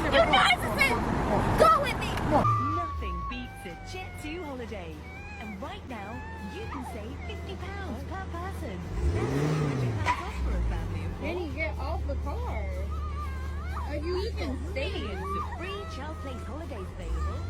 You narcissist! Go with me! Nothing beats a Jet2 holiday. And right now, you can save £50 per person. That's £100 off for a family of four. Jenny, get off the car. Are you even staying? Millions of free child place holidays available.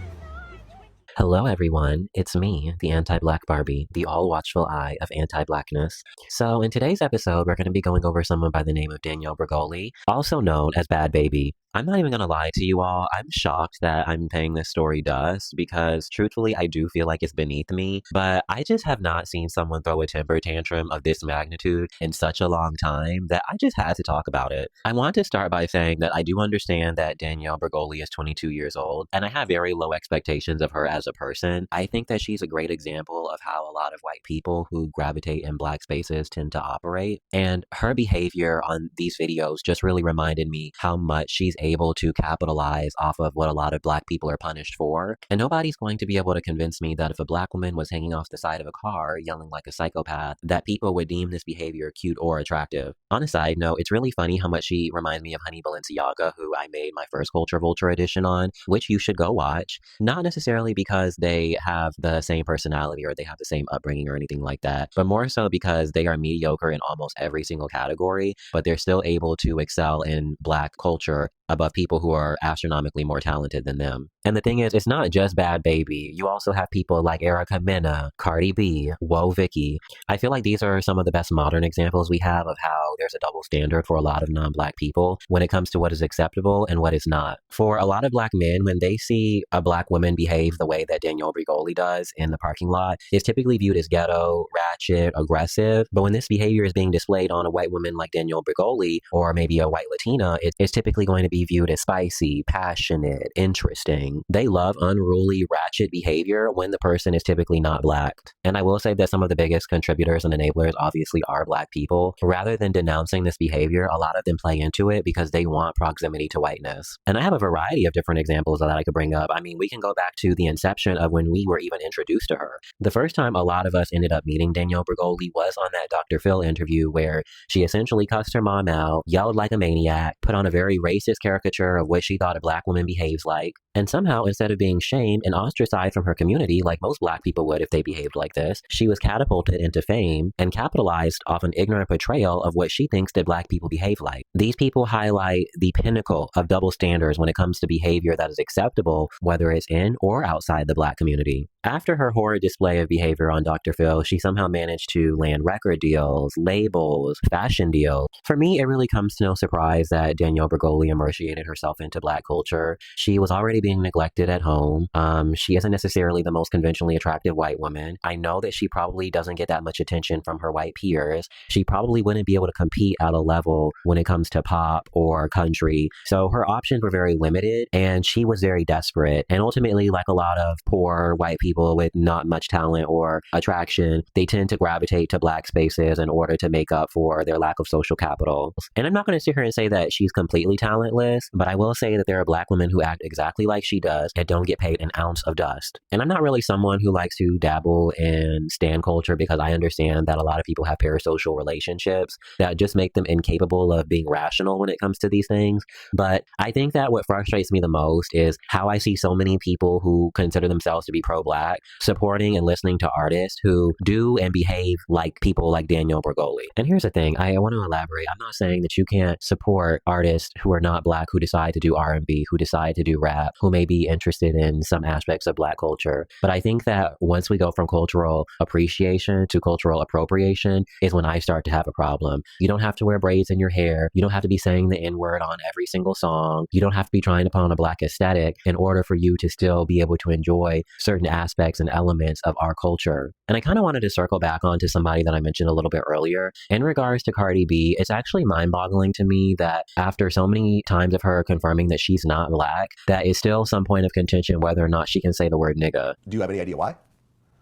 Hello everyone, it's me, the Anti-Black Barbie, the all-watchful eye of anti-blackness. So in today's episode, we're going to be going over someone by the name of Danielle Bregoli, also known as Bhad Bhabie. I'm not even going to lie to you all, I'm shocked that I'm paying this story dust because truthfully I do feel like it's beneath me, but I just have not seen someone throw a temper tantrum of this magnitude in such a long time that I just had to talk about it. I want to start by saying that I do understand that Danielle Bregoli is 22 years old, and I have very low expectations of her as a person. I think that she's a great example of how a lot of white people who gravitate in black spaces tend to operate, and her behavior on these videos just really reminded me how much she's able to capitalize off of what a lot of black people are punished for. And nobody's going to be able to convince me that if a black woman was hanging off the side of a car yelling like a psychopath, that people would deem this behavior cute or attractive. On a side note, it's really funny how much she reminds me of Honey Balenciaga, who I made my first Vulture edition on, which you should go watch. Not necessarily because they have the same personality or they have the same upbringing or anything like that, but more so because they are mediocre in almost every single category, but they're still able to excel in black culture above people who are astronomically more talented than them. And the thing is, it's not just Bhad Bhabie. You also have people like Erica Mena, Cardi B, Woah Vicky. I feel like these are some of the best modern examples we have of how there's a double standard for a lot of non-black people when it comes to what is acceptable and what is not. For a lot of black men, when they see a black woman behave the way that Danielle Bregoli does in the parking lot, it's typically viewed as ghetto, ratchet, aggressive. But when this behavior is being displayed on a white woman like Danielle Bregoli, or maybe a white Latina, it's typically going to be viewed as spicy, passionate, interesting. They love unruly, ratchet behavior when the person is typically not black. And I will say that some of the biggest contributors and enablers obviously are black people. Rather than denouncing this behavior, a lot of them play into it because they want proximity to whiteness. And I have a variety of different examples that I could bring up. I mean, we can go back to the inception of when we were even introduced to her. The first time a lot of us ended up meeting Danielle Bregoli was on that Dr. Phil interview where she essentially cussed her mom out, yelled like a maniac, put on a very racist caricature of what she thought a black woman behaves like, and somehow instead of being shamed and ostracized from her community like most black people would if they behaved like this, she was catapulted into fame and capitalized off an ignorant portrayal of what she thinks that black people behave like. These people highlight the pinnacle of double standards when it comes to behavior that is acceptable, whether it's in or outside the black community. After her horrid display of behavior on Dr. Phil, she somehow managed to land record deals, labels, fashion deals. For me, it really comes to no surprise that Danielle Bregoli immersiated herself into black culture. She was already being neglected at home. She isn't necessarily the most conventionally attractive white woman. I know that she probably doesn't get that much attention from her white peers. She probably wouldn't be able to compete at a level when it comes to pop or country. So her options were very limited and she was very desperate. And ultimately, like a lot of poor white people with not much talent or attraction, they tend to gravitate to black spaces in order to make up for their lack of social capital. And I'm not going to sit here and say that she's completely talentless, but I will say that there are black women who act exactly like she does and don't get paid an ounce of dust. And I'm not really someone who likes to dabble in stan culture because I understand that a lot of people have parasocial relationships that just make them incapable of being rational when it comes to these things. But I think that what frustrates me the most is how I see so many people who consider themselves to be pro-black supporting and listening to artists who do and behave like people like Danielle Bregoli. And here's the thing, I want to elaborate. I'm not saying that you can't support artists who are not black, who decide to do R&B, who decide to do rap, who may be interested in some aspects of black culture. But I think that once we go from cultural appreciation to cultural appropriation is when I start to have a problem. You don't have to wear braids in your hair. You don't have to be saying the N-word on every single song. You don't have to be trying to put on a black aesthetic in order for you to still be able to enjoy certain aspects and elements of our culture. And I kind of wanted to circle back onto somebody that I mentioned a little bit earlier. In regards to Cardi B, it's actually mind-boggling to me that after so many times of her confirming that she's not black, that is still some point of contention whether or not she can say the word nigga. Do you have any idea why?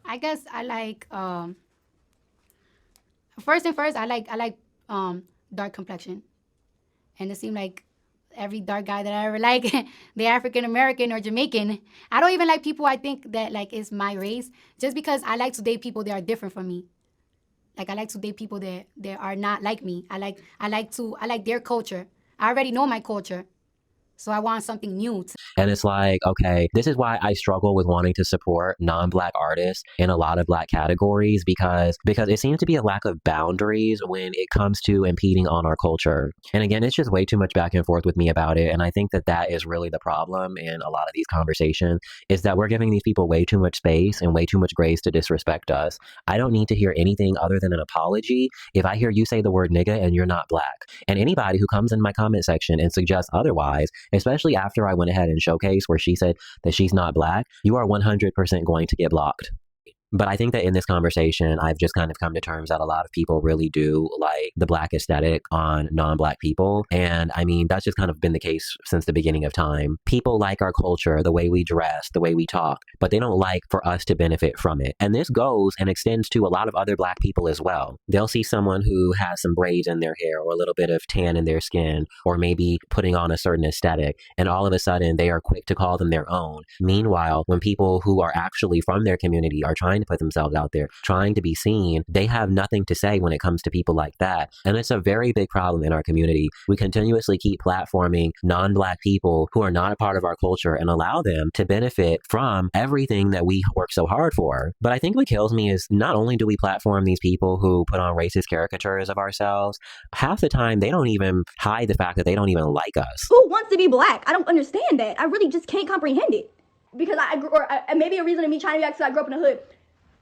I guess I like first, I like dark complexion. And it seemed like every dark guy that I ever like, they're African American or Jamaican. I don't even like people I think that like is my race, just because I like to date people that are different from me. Like I like to date people that are not like me. I like their culture. I already know my culture. So I want something new. And it's like, okay, this is why I struggle with wanting to support non-Black artists in a lot of Black categories because it seems to be a lack of boundaries when it comes to impeding on our culture. And again, it's just way too much back and forth with me about it. And I think that is really the problem in a lot of these conversations is that we're giving these people way too much space and way too much grace to disrespect us. I don't need to hear anything other than an apology if I hear you say the word nigga and you're not Black. And anybody who comes in my comment section and suggests otherwise, especially after I went ahead and showcased where she said that she's not Black, you are 100% going to get blocked. But I think that in this conversation, I've just kind of come to terms that a lot of people really do like the Black aesthetic on non-Black people. And I mean, that's just kind of been the case since the beginning of time. People like our culture, the way we dress, the way we talk, but they don't like for us to benefit from it. And this goes and extends to a lot of other Black people as well. They'll see someone who has some braids in their hair or a little bit of tan in their skin, or maybe putting on a certain aesthetic, and all of a sudden they are quick to call them their own. Meanwhile, when people who are actually from their community are trying to put themselves out there, trying to be seen, they have nothing to say when it comes to people like that. And it's a very big problem in our community. We continuously keep platforming non-Black people who are not a part of our culture and allow them to benefit from everything that we work so hard for. But I think what kills me is not only do we platform these people who put on racist caricatures of ourselves, half the time they don't even hide the fact that they don't even like us. Who wants to be Black? I don't understand that. I really just can't comprehend it. Because maybe a reason of me trying to be Black because I grew up in the hood.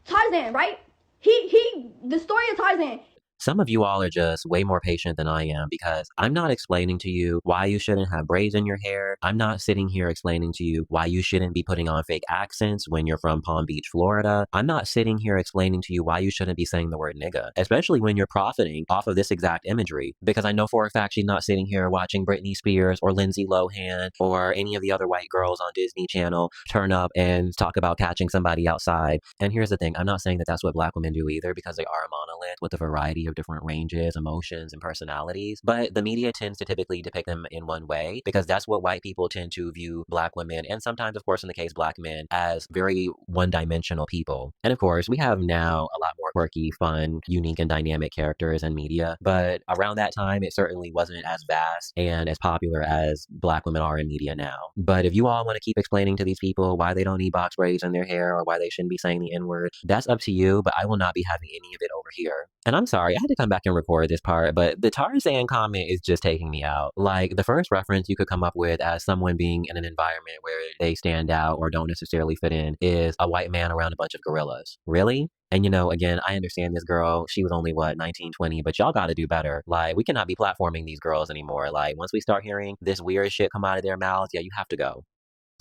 Tarzan, right? The story of Tarzan. Some of you all are just way more patient than I am because I'm not explaining to you why you shouldn't have braids in your hair. I'm not sitting here explaining to you why you shouldn't be putting on fake accents when you're from Palm Beach, Florida. I'm not sitting here explaining to you why you shouldn't be saying the word nigga, especially when you're profiting off of this exact imagery. Because I know for a fact she's not sitting here watching Britney Spears or Lindsay Lohan or any of the other white girls on Disney Channel turn up and talk about catching somebody outside. And here's the thing, I'm not saying that that's what Black women do either, because they are a monolith with a variety of different ranges, emotions, and personalities. But the media tends to typically depict them in one way because that's what white people tend to view Black women, and sometimes, of course, in the case Black men, as very one-dimensional people. And of course, we have now a lot more quirky, fun, unique, and dynamic characters in media. But around that time, it certainly wasn't as vast and as popular as Black women are in media now. But if you all want to keep explaining to these people why they don't need box braids in their hair or why they shouldn't be saying the N-word, that's up to you, but I will not be having any of it over here. And I'm sorry, I had to come back and record this part, but the Tarzan comment is just taking me out. Like, the first reference you could come up with as someone being in an environment where they stand out or don't necessarily fit in is a white man around a bunch of gorillas. Really? And, you know, again, I understand this girl, she was only, 19, 20, but y'all got to do better. Like, we cannot be platforming these girls anymore. Like, once we start hearing this weird shit come out of their mouths, yeah, you have to go.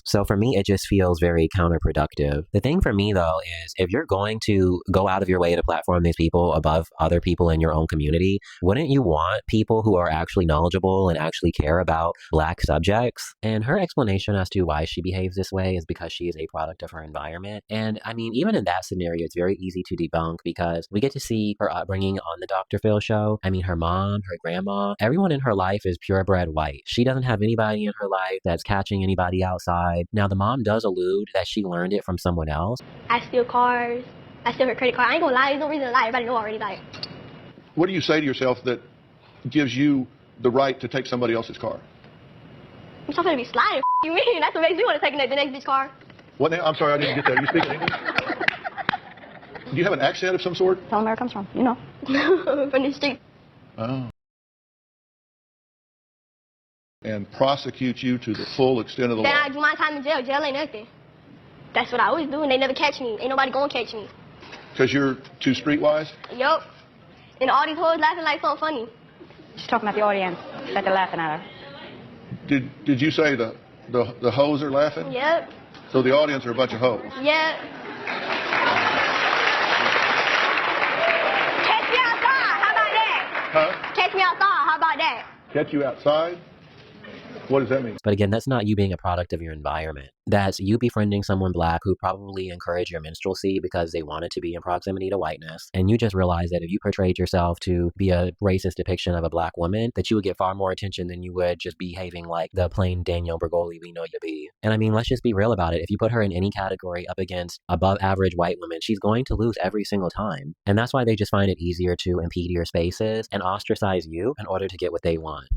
So for me, it just feels very counterproductive. The thing for me, though, is if you're going to go out of your way to platform these people above other people in your own community, wouldn't you want people who are actually knowledgeable and actually care about Black subjects? And her explanation as to why she behaves this way is because she is a product of her environment. And I mean, even in that scenario, it's very easy to debunk because we get to see her upbringing on the Dr. Phil show. I mean, her mom, her grandma, everyone in her life is purebred white. She doesn't have anybody in her life that's catching anybody outside. Now, the mom does allude that she learned it from someone else. I steal cars. I steal her credit card. I ain't gonna lie. There's no reason to lie. Everybody know already. Like, what do you say to yourself that gives you the right to take somebody else's car? I'm not gonna be sliding. You mean? That's what makes me want to take the next bitch car. What now? I'm sorry, I didn't get that. Are you speaking English? Do you have an accent of some sort? Tell them where it comes from. You know, from the street. Oh. And prosecute you to the full extent of the law. Then I do my time in jail. Jail ain't nothing. That's what I always do, and they never catch me. Ain't nobody gonna catch me. Because you're too streetwise? Yup. And all these hoes laughing like something funny. She's talking about the audience that they're laughing at her. Did you say the hoes are laughing? Yep. So the audience are a bunch of hoes? Yep. Catch me outside. How about that? Huh? Catch me outside. How about that? Catch you outside? What does that mean? But again, that's not you being a product of your environment. That's you befriending someone Black who probably encouraged your minstrelsy because they wanted to be in proximity to whiteness. And you just realized that if you portrayed yourself to be a racist depiction of a Black woman, that you would get far more attention than you would just behaving like the plain Danielle Bregoli we know you to be. And I mean, let's just be real about it. If you put her in any category up against above average white women, she's going to lose every single time. And that's why they just find it easier to impede your spaces and ostracize you in order to get what they want.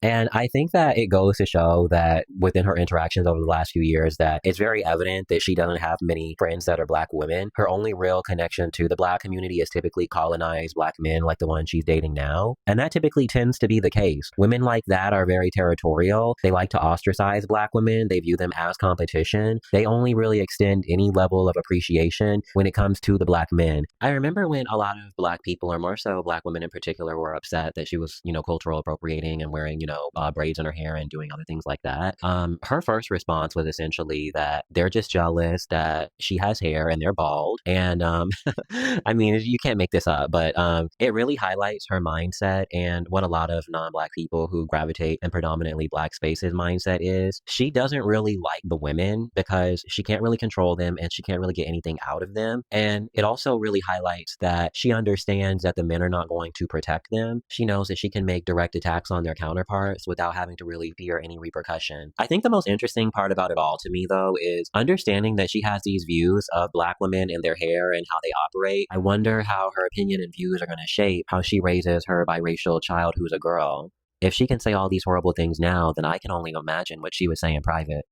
And I think that it goes to show that within her interactions over the last few years that it's very evident that she doesn't have many friends that are Black women. Her only real connection to the Black community is typically colonized Black men like the one she's dating now. And that typically tends to be the case. Women like that are very territorial. They like to ostracize Black women. They view them as competition. They only really extend any level of appreciation when it comes to the Black men. I remember when a lot of Black people, or more so Black women in particular, were upset that she was, cultural appropriating and wearing, braids in her hair and doing other things like that. Her first response was essentially that they're just jealous that she has hair and they're bald. And I mean, you can't make this up, but it really highlights her mindset and what a lot of non-Black people who gravitate in predominantly Black spaces mindset is. She doesn't really like the women because she can't really control them and she can't really get anything out of them. And it also really highlights that she understands that the men are not going to protect them. She knows that she can make direct attacks on their counterparts without having to really fear any repercussion. I think the most interesting part about it all to me, though, is understanding that she has these views of Black women and their hair and how they operate. I wonder how her opinion and views are going to shape how she raises her biracial child who's a girl. If she can say all these horrible things now, then I can only imagine what she would say in private.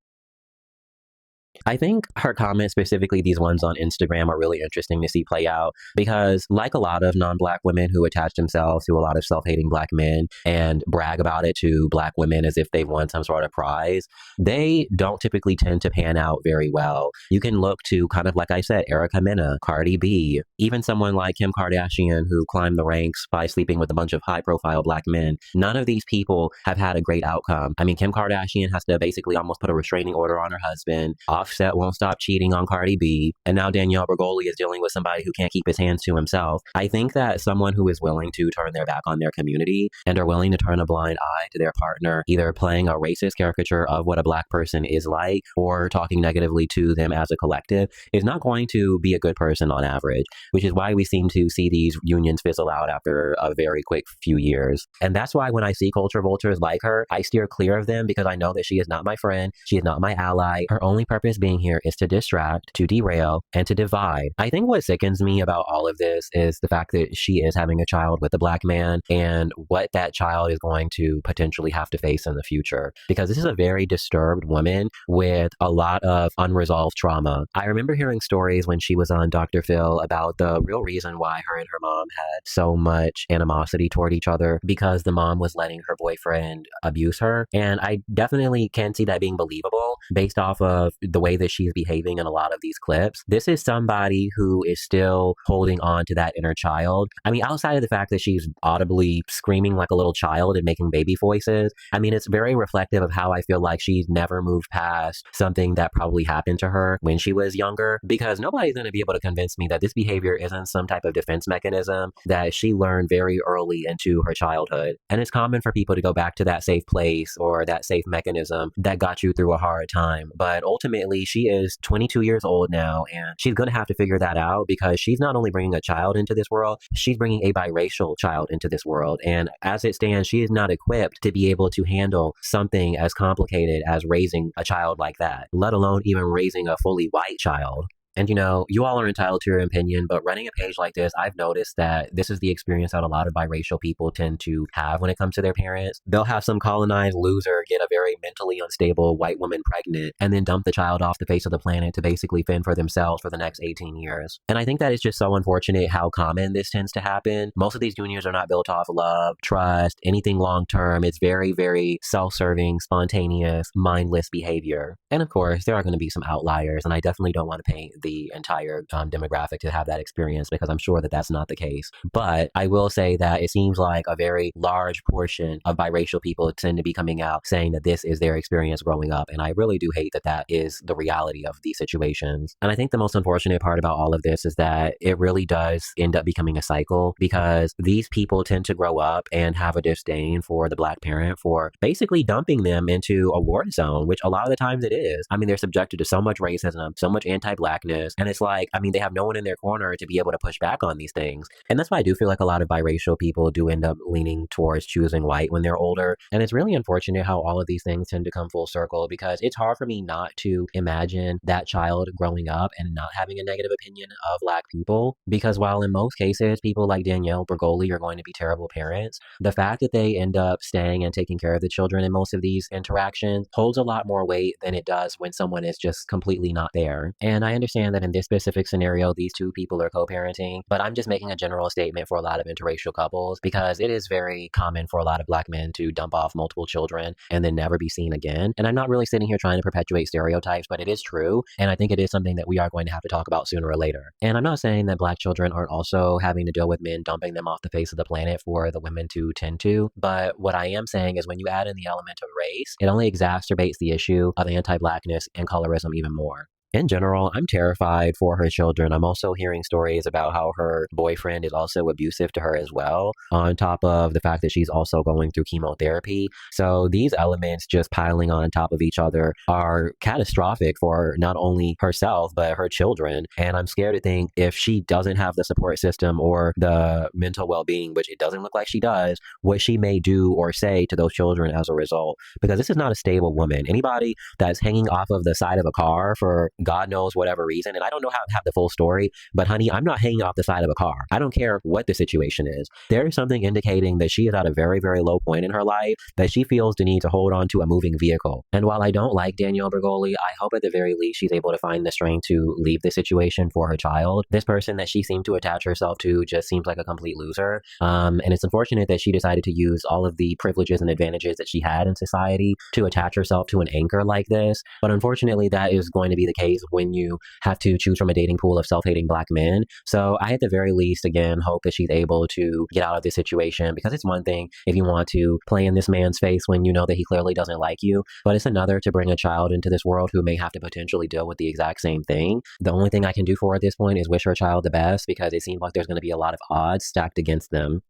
I think her comments, specifically these ones on Instagram, are really interesting to see play out because, like a lot of non-Black women who attach themselves to a lot of self-hating Black men and brag about it to Black women as if they've won some sort of prize, they don't typically tend to pan out very well. You can look to, kind of like I said, Erica Mena, Cardi B, even someone like Kim Kardashian who climbed the ranks by sleeping with a bunch of high-profile Black men. None of these people have had a great outcome. I mean, Kim Kardashian has to basically almost put a restraining order on her husband. Offset won't stop cheating on Cardi B. And now Danielle Bregoli is dealing with somebody who can't keep his hands to himself. I think that someone who is willing to turn their back on their community and are willing to turn a blind eye to their partner, either playing a racist caricature of what a Black person is like or talking negatively to them as a collective, is not going to be a good person on average, which is why we seem to see these unions fizzle out after a very quick few years. And that's why when I see culture vultures like her, I steer clear of them because I know that she is not my friend. She is not my ally. Her only purpose being here is to distract, to derail, and to divide. I think what sickens me about all of this is the fact that she is having a child with a Black man and what that child is going to potentially have to face in the future. Because this is a very disturbed woman with a lot of unresolved trauma. I remember hearing stories when she was on Dr. Phil about the real reason why her and her mom had so much animosity toward each other, because the mom was letting her boyfriend abuse her. And I definitely can see that being believable based off of the way that she's behaving in a lot of these clips. This is somebody who is still holding on to that inner child. I mean, outside of the fact that she's audibly screaming like a little child and making baby voices, I mean, it's very reflective of how I feel like she's never moved past something that probably happened to her when she was younger, because nobody's going to be able to convince me that this behavior isn't some type of defense mechanism that she learned very early into her childhood. And it's common for people to go back to that safe place or that safe mechanism that got you through a hard time. But ultimately, she is 22 years old now, and she's going to have to figure that out because she's not only bringing a child into this world, she's bringing a biracial child into this world. And as it stands, she is not equipped to be able to handle something as complicated as raising a child like that, let alone even raising a fully white child. And you all are entitled to your opinion, but running a page like this, I've noticed that this is the experience that a lot of biracial people tend to have when it comes to their parents. They'll have some colonized loser get a very mentally unstable white woman pregnant and then dump the child off the face of the planet to basically fend for themselves for the next 18 years. And I think that is just so unfortunate how common this tends to happen. Most of these unions are not built off love, trust, anything long-term. It's very, very self-serving, spontaneous, mindless behavior. And of course, there are going to be some outliers, and I definitely don't want to paint the entire demographic to have that experience because I'm sure that that's not the case. But I will say that it seems like a very large portion of biracial people tend to be coming out saying that this is their experience growing up. And I really do hate that that is the reality of these situations. And I think the most unfortunate part about all of this is that it really does end up becoming a cycle because these people tend to grow up and have a disdain for the Black parent for basically dumping them into a war zone, which a lot of the times it is. I mean, they're subjected to so much racism, so much anti-Blackness, blackness. And it's like, I mean, they have no one in their corner to be able to push back on these things. And that's why I do feel like a lot of biracial people do end up leaning towards choosing white when they're older. And it's really unfortunate how all of these things tend to come full circle, because it's hard for me not to imagine that child growing up and not having a negative opinion of Black people. Because while in most cases, people like Danielle Bregoli are going to be terrible parents, the fact that they end up staying and taking care of the children in most of these interactions holds a lot more weight than it does when someone is just completely not there. And I understand that in this specific scenario, these two people are co-parenting, but I'm just making a general statement for a lot of interracial couples, because it is very common for a lot of Black men to dump off multiple children and then never be seen again. And I'm not really sitting here trying to perpetuate stereotypes, but it is true. And I think it is something that we are going to have to talk about sooner or later. And I'm not saying that Black children aren't also having to deal with men dumping them off the face of the planet for the women to tend to. But what I am saying is when you add in the element of race, it only exacerbates the issue of anti-Blackness and colorism even more. In general, I'm terrified for her children. I'm also hearing stories about how her boyfriend is also abusive to her as well, on top of the fact that she's also going through chemotherapy. So these elements just piling on top of each other are catastrophic for not only herself, but her children. And I'm scared to think if she doesn't have the support system or the mental well-being, which it doesn't look like she does, what she may do or say to those children as a result. Because this is not a stable woman. Anybody that's hanging off of the side of a car for God knows whatever reason, and I don't know how to have the full story, but honey, I'm not hanging off the side of a car. I don't care what the situation is. There is something indicating that she is at a very, very low point in her life, that she feels the need to hold on to a moving vehicle. And while I don't like Danielle Bregoli, I hope at the very least she's able to find the strength to leave the situation for her child. This person that she seemed to attach herself to just seems like a complete loser. And it's unfortunate that she decided to use all of the privileges and advantages that she had in society to attach herself to an anchor like this. But unfortunately, that is going to be the case when you have to choose from a dating pool of self-hating Black men. So I at the very least, again, hope that she's able to get out of this situation, because it's one thing if you want to play in this man's face when you know that he clearly doesn't like you, but it's another to bring a child into this world who may have to potentially deal with the exact same thing. The only thing I can do for her at this point is wish her child the best, because it seems like there's going to be a lot of odds stacked against them.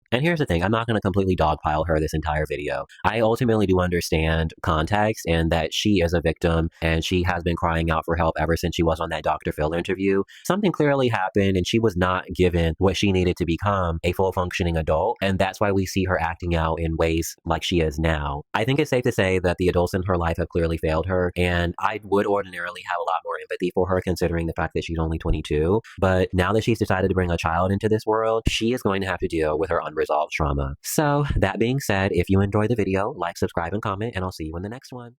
And here's the thing, I'm not going to completely dogpile her this entire video. I ultimately do understand context and that she is a victim and she has been crying out for help ever since she was on that Dr. Phil interview. Something clearly happened and she was not given what she needed to become a full functioning adult. And that's why we see her acting out in ways like she is now. I think it's safe to say that the adults in her life have clearly failed her. And I would ordinarily have a lot more empathy for her considering the fact that she's only 22. But now that she's decided to bring a child into this world, she is going to have to deal with her unresolved trauma. So that being said, if you enjoyed the video, like, subscribe, and comment, and I'll see you in the next one.